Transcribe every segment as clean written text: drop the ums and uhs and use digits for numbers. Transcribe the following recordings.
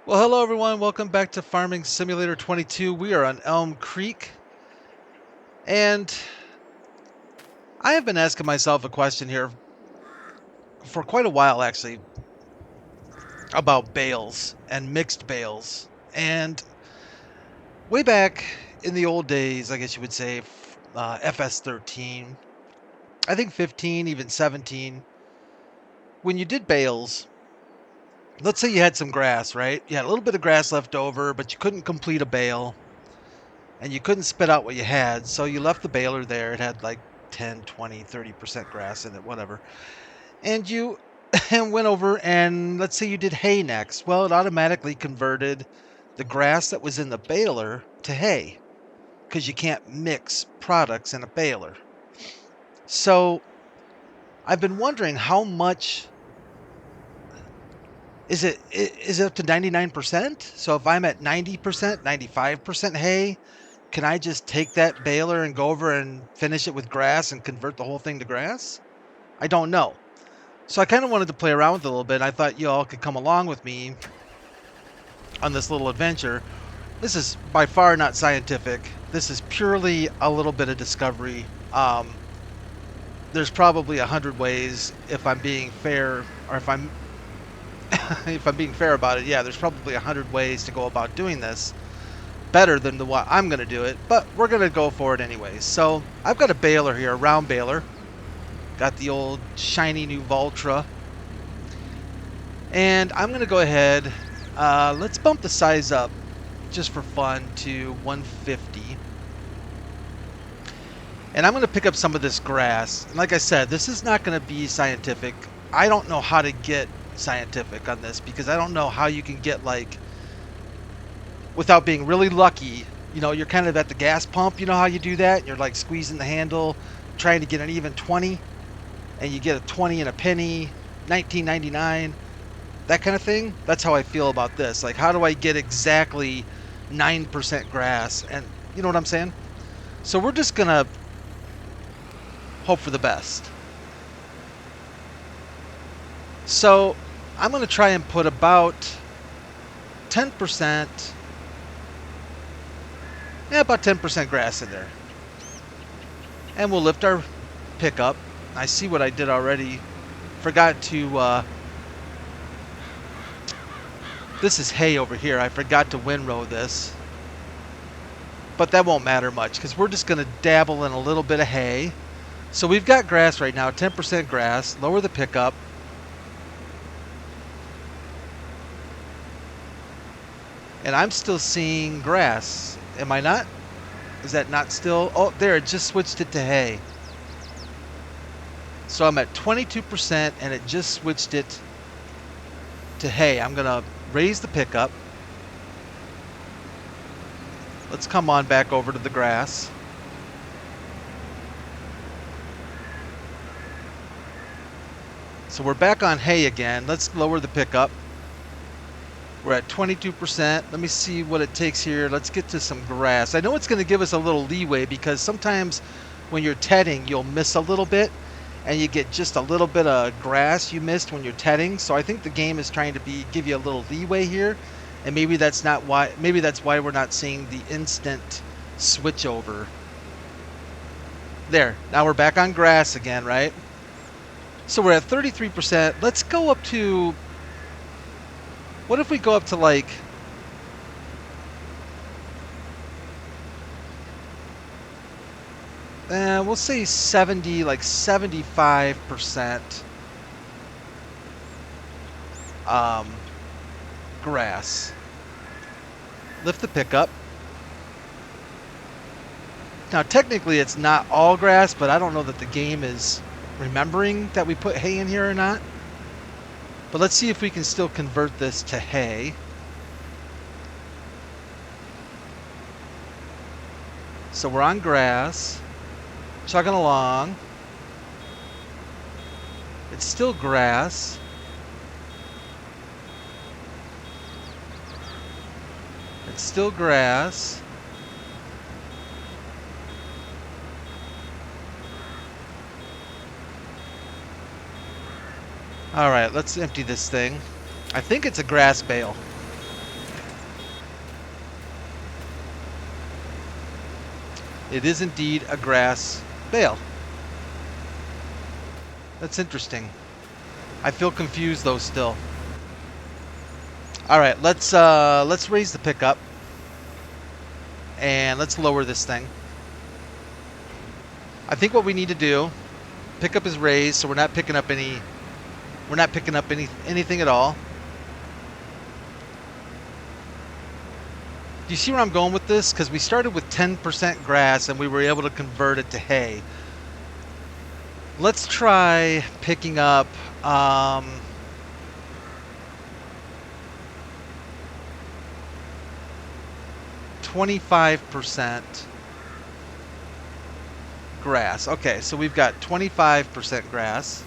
Well, hello everyone. Welcome back to Farming Simulator 22. We are on Elm Creek, and I have been asking myself a question here for quite a while, actually, about bales and mixed bales. And way back in the old days, I guess you would say, FS13, I think 15, even 17, when you did bales, let's say you had some grass, right? You had a little bit of grass left over, but you couldn't complete a bale. And you couldn't spit out what you had, so you left the baler there. It had like 10, 20, 30% grass in it, whatever. And you and went over and let's say you did hay next. Well, it automatically converted the grass that was in the baler to hay because you can't mix products in a baler. So I've been wondering how much is it up to 99%? So if I'm at 90%, 95% hay, can I just take that baler and go over and finish it with grass and convert the whole thing to grass? I don't know. So I kind of wanted to play around with it a little bit. I thought you all could come along with me on this little adventure. This is by far not scientific. This is purely a little bit of discovery. There's probably 100 ways, if I'm being fair, or if I'm if I'm being fair about it. Yeah, there's probably 100 ways to go about doing this better than the way I'm going to do it, but we're going to go for it anyways. So I've got a baler here, a round baler. Got the old shiny new Voltra. And I'm going to go ahead, let's bump the size up just for fun to 150. And I'm going to pick up some of this grass. And like I said, this is not going to be scientific. I don't know how to get scientific on this because I don't know how you can get, like, without being really lucky. You know, you're kind of at the gas pump. You know how you do that? You're like squeezing the handle, trying to get an even 20, and you get a 20 and a penny, 19.99, that kind of thing. That's how I feel about this. Like, how do I get exactly 9% grass? And you know what I'm saying? So we're just gonna hope for the best. So I'm gonna try and put about 10%. Yeah, about 10% grass in there. And we'll lift our pickup. I see what I did already. Forgot to, this is hay over here. I forgot to windrow this. But that won't matter much because we're just going to dabble in a little bit of hay. So we've got grass right now, 10% grass. Lower the pickup. And I'm still seeing grass. Am I not? Is that not still? Oh, there, it just switched it to hay. So I'm at 22% and it just switched it to hay. I'm going to raise the pickup. Let's come on back over to the grass. So we're back on hay again. Let's lower the pickup. We're at 22%. Let me see what it takes here. Let's get to some grass. I know it's going to give us a little leeway because sometimes when you're tedding, you'll miss a little bit and you get just a little bit of grass you missed when you're tedding. So I think the game is trying to give you a little leeway here. And maybe that's why we're not seeing the instant switch over. There. Now we're back on grass again, right? So we're at 33%. Let's go up to, what if we go up to like, we'll say 70, like 75% grass. Lift the pickup. Now technically it's not all grass, but I don't know that the game is remembering that we put hay in here or not. But let's see if we can still convert this to hay. So we're on grass, chugging along. It's still grass. It's still grass. All right, let's empty this thing. I think it's a grass bale. It is indeed a grass bale. That's interesting. I feel confused though still. All right, let's raise the pickup and let's lower this thing. I think what we need to do, pickup is raised, so we're not picking up anything at all. Do you see where I'm going with this? Because we started with 10% grass and we were able to convert it to hay. Let's try picking up 25% grass. Okay, so we've got 25% grass.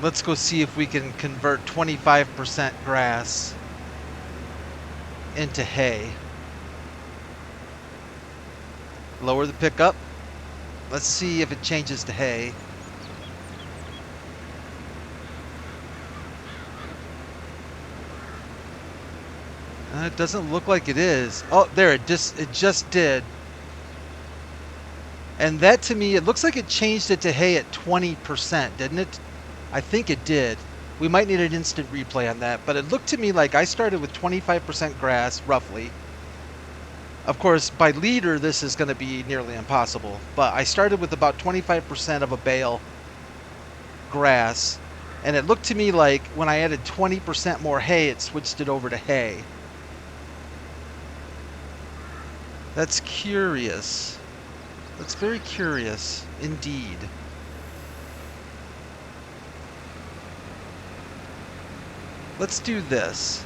Let's go see if we can convert 25% grass into hay. Lower the pickup. Let's see if it changes to hay. It doesn't look like it is. Oh, there, it just did. And that to me, it looks like it changed it to hay at 20%, didn't it? I think it did. We might need an instant replay on that, but it looked to me like I started with 25% grass, roughly. Of course, by liter, this is going to be nearly impossible, but I started with about 25% of a bale grass, and it looked to me like when I added 20% more hay, it switched it over to hay. That's curious. That's very curious indeed. Let's do this.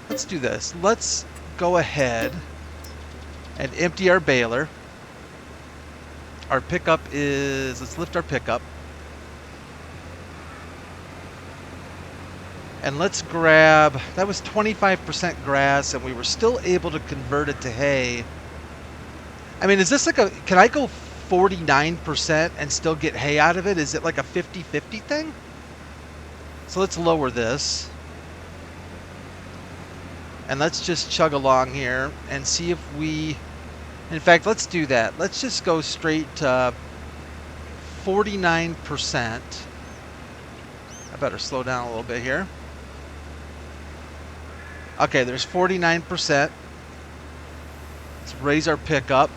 Let's do this. Let's go ahead and empty our baler. Our pickup is, let's lift our pickup. And let's grab, that was 25% grass and we were still able to convert it to hay. I mean, is this like a, can I go 49% and still get hay out of it? Is it like a 50-50 thing? So let's lower this. And let's just chug along here and see if we, in fact, let's do that. Let's just go straight to 49%. I better slow down a little bit here. Okay, there's 49%. Let's raise our pickup.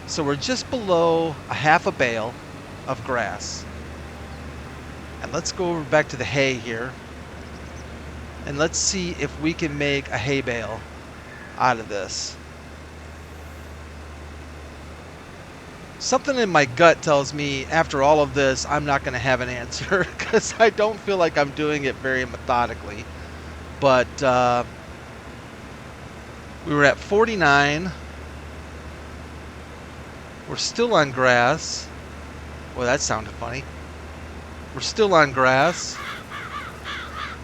So we're just below a half a bale of grass. And let's go over back to the hay here. And let's see if we can make a hay bale out of this. Something in my gut tells me after all of this, I'm not going to have an answer because I don't feel like I'm doing it very methodically. But we were at 49. We're still on grass. Well, that sounded funny. We're still on grass.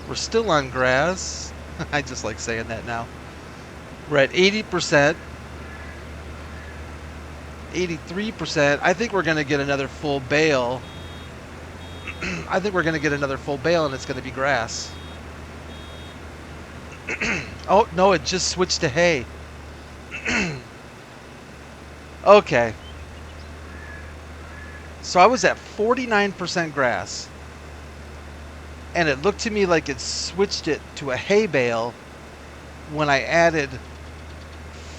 We're still on grass. I just like saying that now. We're at 80%. 83%. I think we're going to get another full bale. I think we're going to get another full bale and it's going to be grass. Oh, no, it just switched to hay. Okay. So I was at 49% grass. And it looked to me like it switched it to a hay bale when I added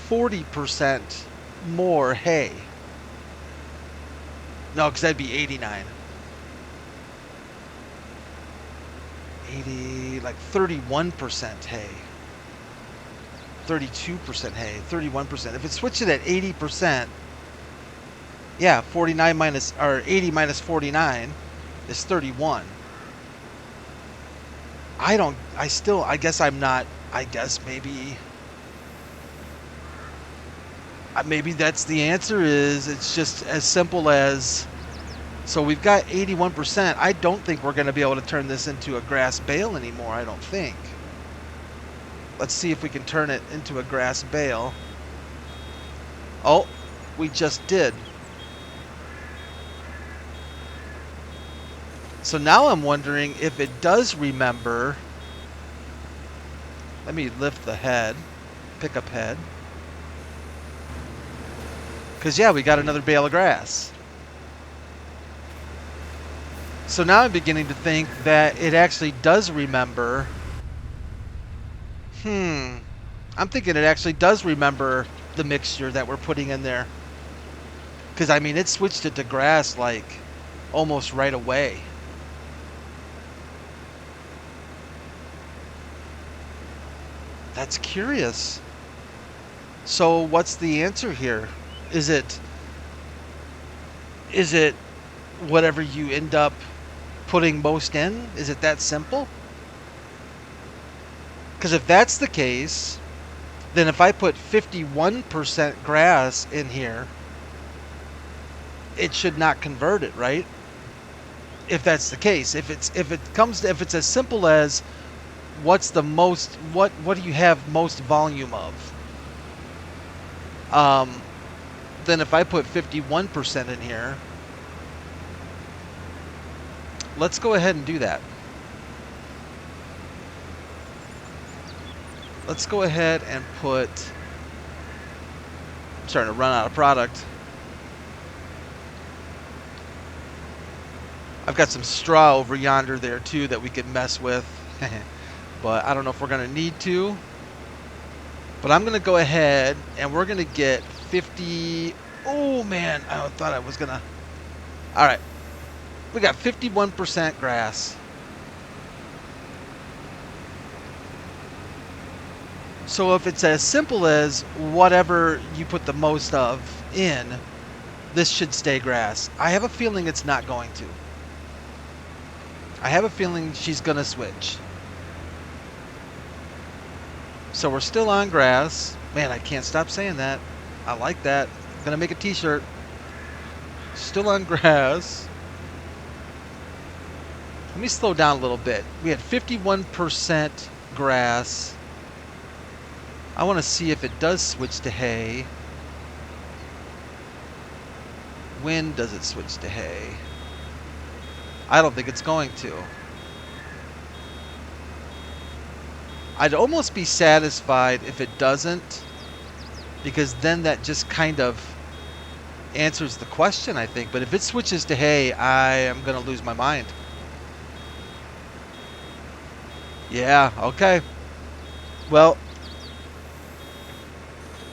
40% more hay. No, because that'd be 89. 80, like 31% hay. 32% hay, 31%. If it switched it at 80%, yeah, 49 minus, or 80 minus 49 is 31. I guess I'm not, I guess maybe that's the answer is it's just as simple as, so we've got 81%. I don't think we're going to be able to turn this into a grass bale anymore, I don't think. Let's see if we can turn it into a grass bale. Oh, we just did. So now I'm wondering if it does remember. Let me lift the head, pick up head. Because, yeah, we got another bale of grass. So now I'm beginning to think that it actually does remember. I'm thinking it actually does remember the mixture that we're putting in there. Because, I mean, it switched it to grass like almost right away. That's curious. So what's the answer here? Is it whatever you end up putting most in? Is it that simple? Because if that's the case, then if I put 51% grass in here, it should not convert it, right? If that's the case, if it's as simple as what's the most, what do you have most volume of? Then if I put 51% in here, let's go ahead and do that. Let's go ahead and put, I'm starting to run out of product. I've got some straw over yonder there too that we could mess with. But I don't know if we're going to need to. But I'm going to go ahead and we're going to get 50. Oh, man. I thought I was going to. All right. We got 51% grass. So if it's as simple as whatever you put the most of in, this should stay grass. I have a feeling it's not going to. I have a feeling she's going to switch. So we're still on grass. Man, I can't stop saying that. I like that. I'm going to make a t-shirt. Still on grass. Let me slow down a little bit. We had 51% grass. I want to see if it does switch to hay. When does it switch to hay? I don't think it's going to. I'd almost be satisfied if it doesn't, because then that just kind of answers the question, I think. But if it switches to hay, I am going to lose my mind. Yeah, okay. Well,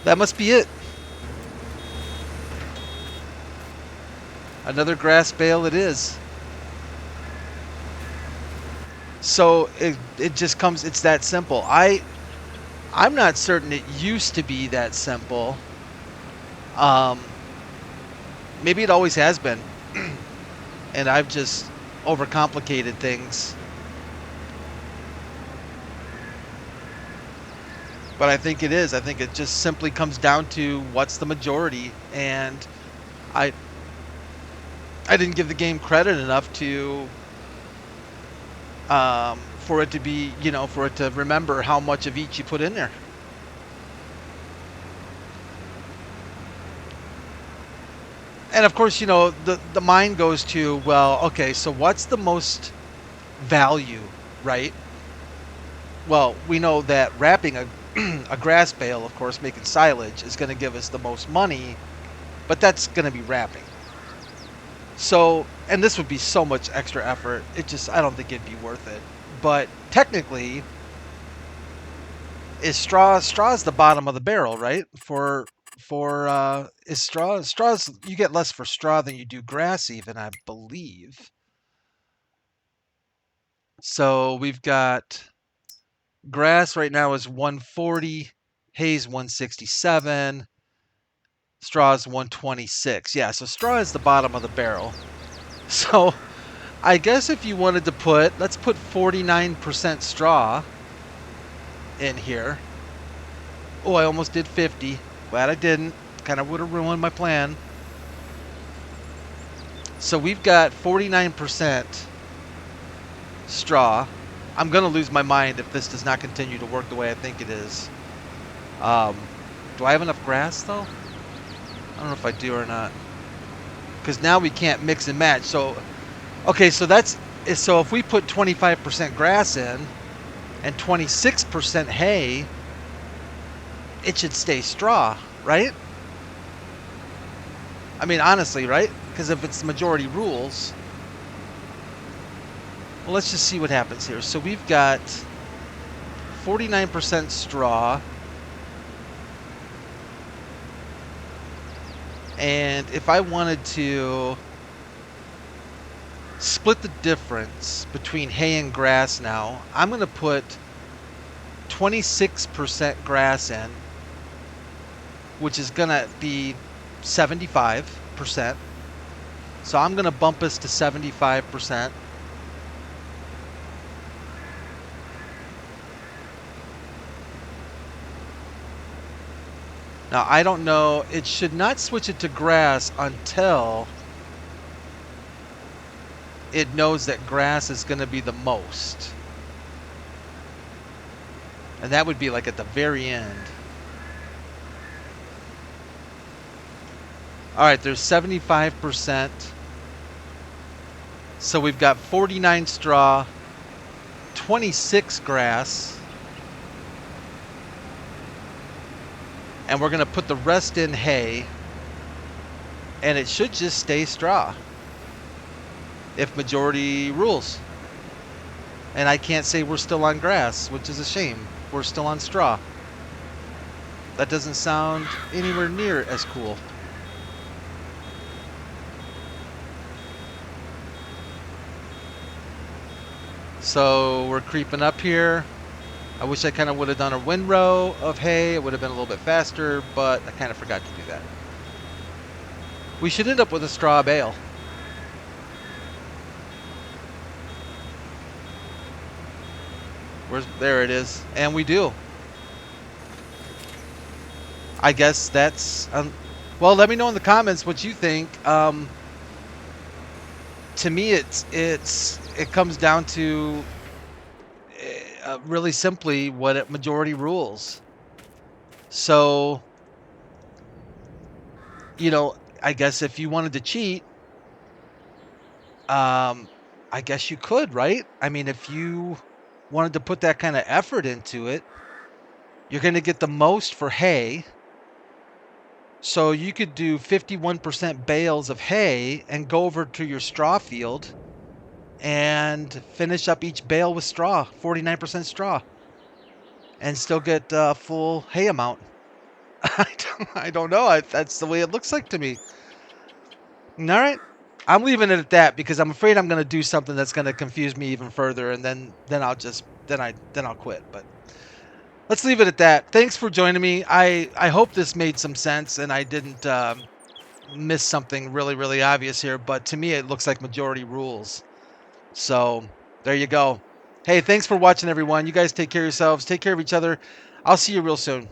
that must be it. Another grass bale it is. So it just comes, it's that simple. I'm not certain it used to be that simple. Maybe it always has been. And I've just overcomplicated things. But I think it is. I think it just simply comes down to what's the majority. And I didn't give the game credit enough to for it to be, for it to remember how much of each you put in there. And of course, the mind goes to, well, okay, so what's the most value, right? Well, we know that wrapping a grass bale, of course, making silage is going to give us the most money, but that's going to be wrapping. So, and this would be so much extra effort. I don't think it'd be worth it. But technically, is straw's the bottom of the barrel, right? Is straws, you get less for straw than you do grass even, I believe. So we've got grass right now is 140, hay's 167, straw's 126. Yeah, so straw is the bottom of the barrel. So I guess if you wanted to let's put 49% straw in here. Oh, I almost did 50. Glad I didn't. Kind of would have ruined my plan. So we've got 49% straw. I'm going to lose my mind if this does not continue to work the way I think it is. Do I have enough grass, though? I don't know if I do or not. Because now we can't mix and match. So, okay, so that's So if we put 25% grass in and 26% hay, it should stay straw, right? I mean, honestly, right? Because if it's the majority rules, well, let's just see what happens here. So we've got 49% straw, and if I wanted to split the difference between hay and grass now, I'm going to put 26% grass in, which is going to be 75%. So I'm going to bump us to 75%. Now, I don't know. It should not switch it to grass until it knows that grass is going to be the most. And that would be like at the very end. All right, there's 75%. So we've got 49 straw, 26 grass. And we're going to put the rest in hay. And it should just stay straw if majority rules. And I can't say we're still on grass, which is a shame. We're still on straw. That doesn't sound anywhere near as cool. So we're creeping up here. I wish I kind of would have done a windrow of hay. It would have been a little bit faster, but I kind of forgot to do that. We should end up with a straw bale. There it is. And we do. I guess that's... well, let me know in the comments what you think. To me, it comes down to really simply what majority rules. So, I guess if you wanted to cheat, I guess you could, right? I mean, if you wanted to put that kind of effort into it, you're going to get the most for hay. So you could do 51% bales of hay and go over to your straw field and finish up each bale with straw, 49% straw, and still get a full hay amount. I don't know. That's the way it looks like to me. All right. I'm leaving it at that because I'm afraid I'm going to do something that's going to confuse me even further, and then I'll quit. But let's leave it at that. Thanks for joining me. I hope this made some sense and I didn't miss something really, really obvious here. But to me, it looks like majority rules. So there you go. Hey, thanks for watching, everyone. You guys take care of yourselves. Take care of each other. I'll see you real soon.